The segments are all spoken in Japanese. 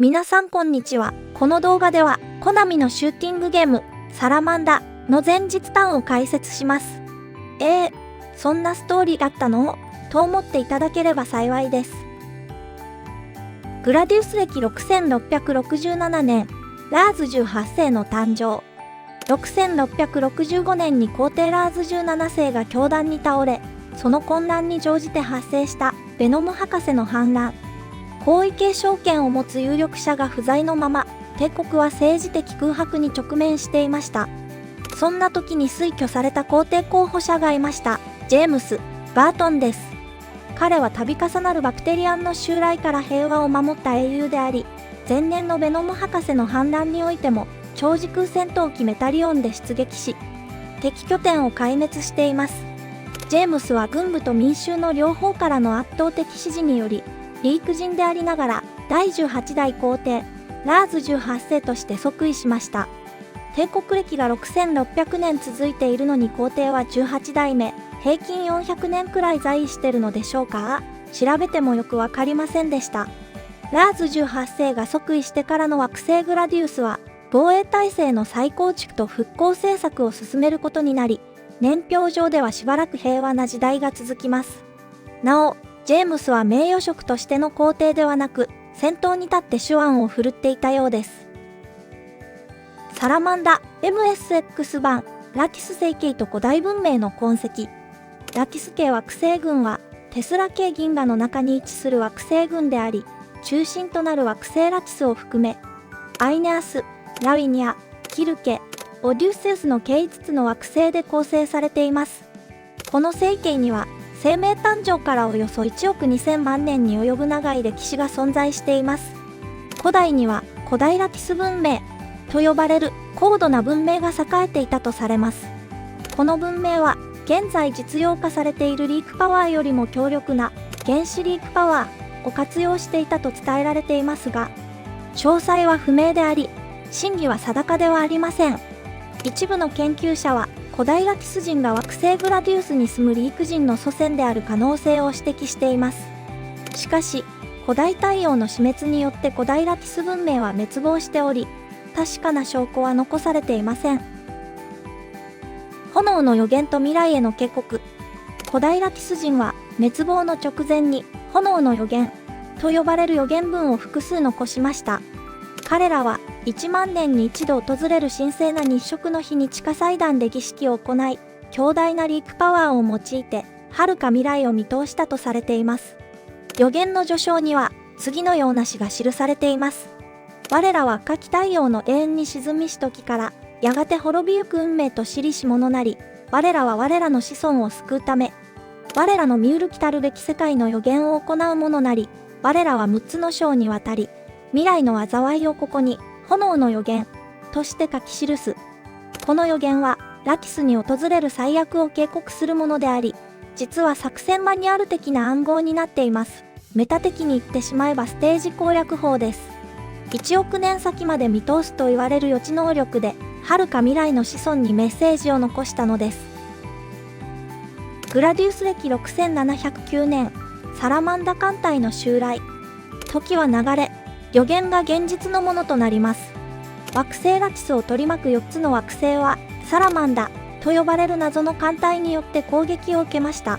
皆さんこんにちは。この動画では、コナミのシューティングゲーム、サラマンダの前日談を解説します。そんなストーリーだったのと思っていただければ幸いです。グラディウス歴6667年、ラーズ18世の誕生。6665年に皇帝ラーズ17世が凶弾に倒れ、その混乱に乗じて発生したベノム博士の反乱。皇位継承権を持つ有力者が不在のまま、帝国は政治的空白に直面していました。そんな時に推挙された皇帝候補者がいました。ジェームス・バートンです。彼は度重なるバクテリアンの襲来から平和を守った英雄であり、前年のベノム博士の反乱においても、超時空戦闘機メタリオンで出撃し、敵拠点を壊滅しています。ジェームスは軍部と民衆の両方からの圧倒的支持により、リーク人でありながら第18代皇帝ラーズ18世として即位しました。帝国歴が6600年続いているのに皇帝は18代目、平均400年くらい在位してるのでしょうか？調べてもよくわかりませんでした。ラーズ18世が即位してからの惑星グラディウスは防衛体制の再構築と復興政策を進めることになり、年表上ではしばらく平和な時代が続きます。なお、ジェームスは名誉職としての皇帝ではなく、先頭に立って手腕を振るっていたようです。サラマンダ MSX 版ラキス星系と古代文明の痕跡。ラキス系惑星群はテスラ系銀河の中に位置する惑星群であり、中心となる惑星ラキスを含め、アイネアス、ラウィニア、キルケ、オデュッセウスの計5つの惑星で構成されています。この星系には、生命誕生からおよそ1億2000万年に及ぶ長い歴史が存在しています。古代には古代ラキス文明と呼ばれる高度な文明が栄えていたとされます。この文明は現在実用化されているリークパワーよりも強力な原子リークパワーを活用していたと伝えられていますが、詳細は不明であり、真偽は定かではありません。一部の研究者は古代ラキス人が惑星グラディウスに住むリーク人の祖先である可能性を指摘しています。しかし、古代太陽の死滅によって古代ラキス文明は滅亡しており、確かな証拠は残されていません。炎の予言と未来への警告。古代ラキス人は滅亡の直前に炎の予言と呼ばれる予言文を複数残しました。彼らは1万年に一度訪れる神聖な日食の日に地下祭壇で儀式を行い、強大なリークパワーを用いて、遥か未来を見通したとされています。予言の序章には、次のような詩が記されています。我らは赤き太陽の永遠に沈みし時から、やがて滅びゆく運命と知りし者なり、我らは我らの子孫を救うため、我らの見うる来たるべき世界の予言を行う者なり、我らは6つの章にわたり、未来の災いをここに、炎の予言として書き記す。この予言は、ラキスに訪れる最悪を警告するものであり、実は作戦マニュアル的な暗号になっています。メタ的に言ってしまえばステージ攻略法です。1億年先まで見通すと言われる予知能力で、遥か未来の子孫にメッセージを残したのです。グラディウス歴6709年、サラマンダ艦隊の襲来。時は流れ、予言が現実のものとなります。惑星ラキスを取り巻く4つの惑星は、サラマンダと呼ばれる謎の艦隊によって攻撃を受けました。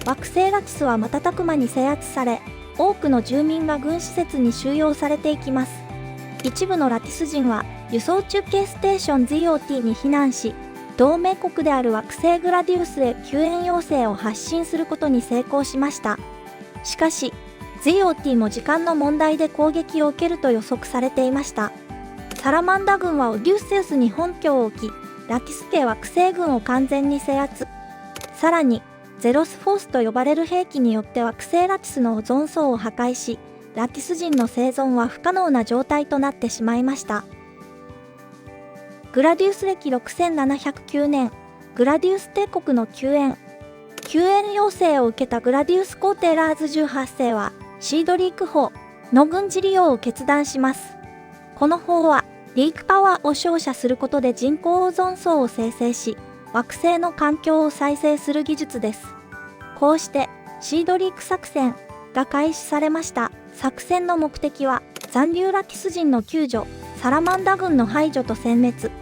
惑星ラキスは瞬く間に制圧され、多くの住民が軍施設に収容されていきます。一部のラキス人は、輸送中継ステーション ZOT に避難し、同盟国である惑星グラディウスへ救援要請を発信することに成功しました。しかし、ZOT も時間の問題で攻撃を受けると予測されていました。サラマンダ軍はオデュッセウスに本拠を置き、ラキス系惑星軍を完全に制圧。さらに、ゼロスフォースと呼ばれる兵器によって惑星ラキスのオゾン層を破壊し、ラキス人の生存は不可能な状態となってしまいました。グラディウス歴6709年、グラディウス帝国の救援。救援要請を受けたグラディウス皇帝ラーズ18世は、シードリーク砲の軍事利用を決断します。この砲は、リークパワーを照射することで人工オゾン層を生成し、惑星の環境を再生する技術です。こうして、シードリーク作戦が開始されました。作戦の目的は、残留ラキス人の救助、サラマンダ軍の排除と殲滅、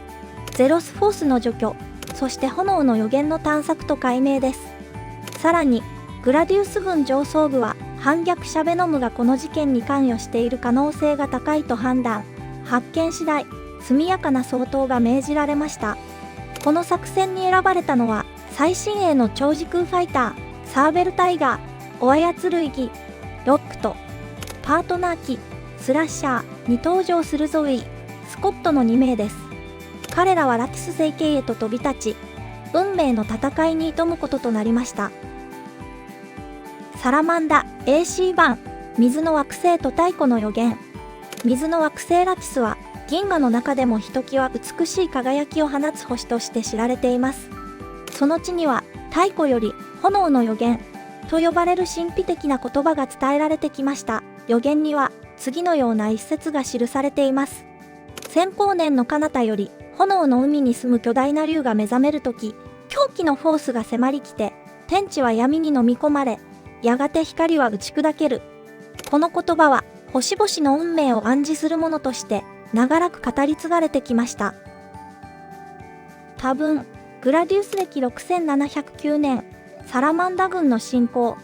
ゼロスフォースの除去、そして炎の予言の探索と解明です。さらに、グラディウス軍上層部は、反逆者ベノムがこの事件に関与している可能性が高いと判断、発見次第、速やかな掃討が命じられました。この作戦に選ばれたのは、最新鋭の超時空ファイター、サーベルタイガー、お操る意義、ロックと、パートナー機、スラッシャーに登場するゾウィ、スコットの2名です。彼らはラティス星系へと飛び立ち、運命の戦いに挑むこととなりました。サラマンダ AC 版、水の惑星と太古の予言。水の惑星ラティスは、銀河の中でもひときわ美しい輝きを放つ星として知られています。その地には、太古より炎の予言と呼ばれる神秘的な言葉が伝えられてきました。予言には、次のような一節が記されています。千光年の彼方より、炎の海に住む巨大な竜が目覚めるとき、狂気のフォースが迫りきて、天地は闇に飲み込まれ、やがて光は打ち砕ける。この言葉は、星々の運命を暗示するものとして、長らく語り継がれてきました。多分、グラディウス歴6709年、サラマンダ軍の侵攻。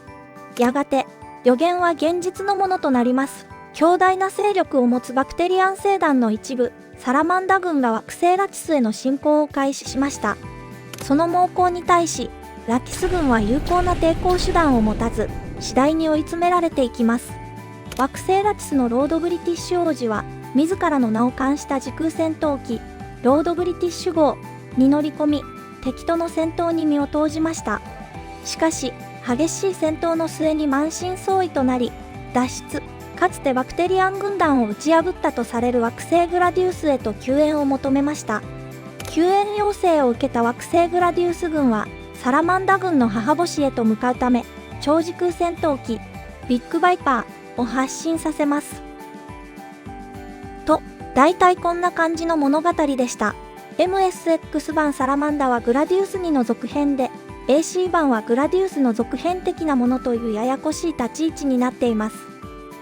やがて、予言は現実のものとなります。強大な勢力を持つバクテリアン星団の一部、サラマンダ軍が惑星ラティスへの侵攻を開始しました。その猛攻に対し、ラティス軍は有効な抵抗手段を持たず、次第に追い詰められていきます。惑星ラティスのロードブリティッシュ王子は、自らの名を冠した時空戦闘機、ロードブリティッシュ号に乗り込み、敵との戦闘に身を投じました。しかし、激しい戦闘の末に満身創痍となり、脱出、かつてバクテリアン軍団を打ち破ったとされる惑星グラディウスへと救援を求めました。救援要請を受けた惑星グラディウス軍は、サラマンダ軍の母星へと向かうため、超時空戦闘機、ビッグバイパーを発進させます。と、大体こんな感じの物語でした。MSX 版サラマンダはグラディウス2の続編で、AC 版はグラディウスの続編的なものというややこしい立ち位置になっています。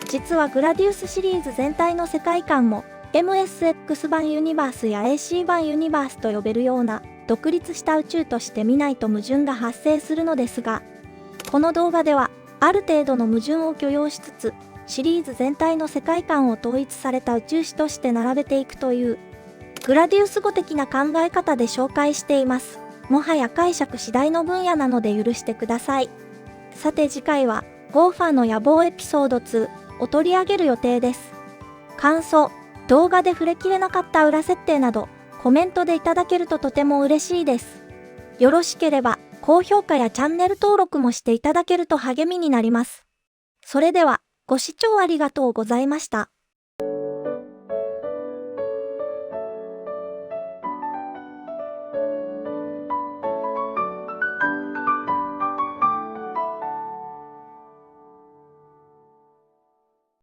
実はグラディウスシリーズ全体の世界観も、MSX 版ユニバースや AC 版ユニバースと呼べるような、独立した宇宙として見ないと矛盾が発生するのですが、この動画では、ある程度の矛盾を許容しつつ、シリーズ全体の世界観を統一された宇宙史として並べていくという、グラディウス語的な考え方で紹介しています。もはや解釈次第の分野なので許してください。さて次回は、ゴーファーの野望エピソード2を取り上げる予定です。感想、動画で触れきれなかった裏設定など、コメントでいただけるととても嬉しいです。よろしければ、高評価やチャンネル登録もしていただけると励みになります。それでは、ご視聴ありがとうございました。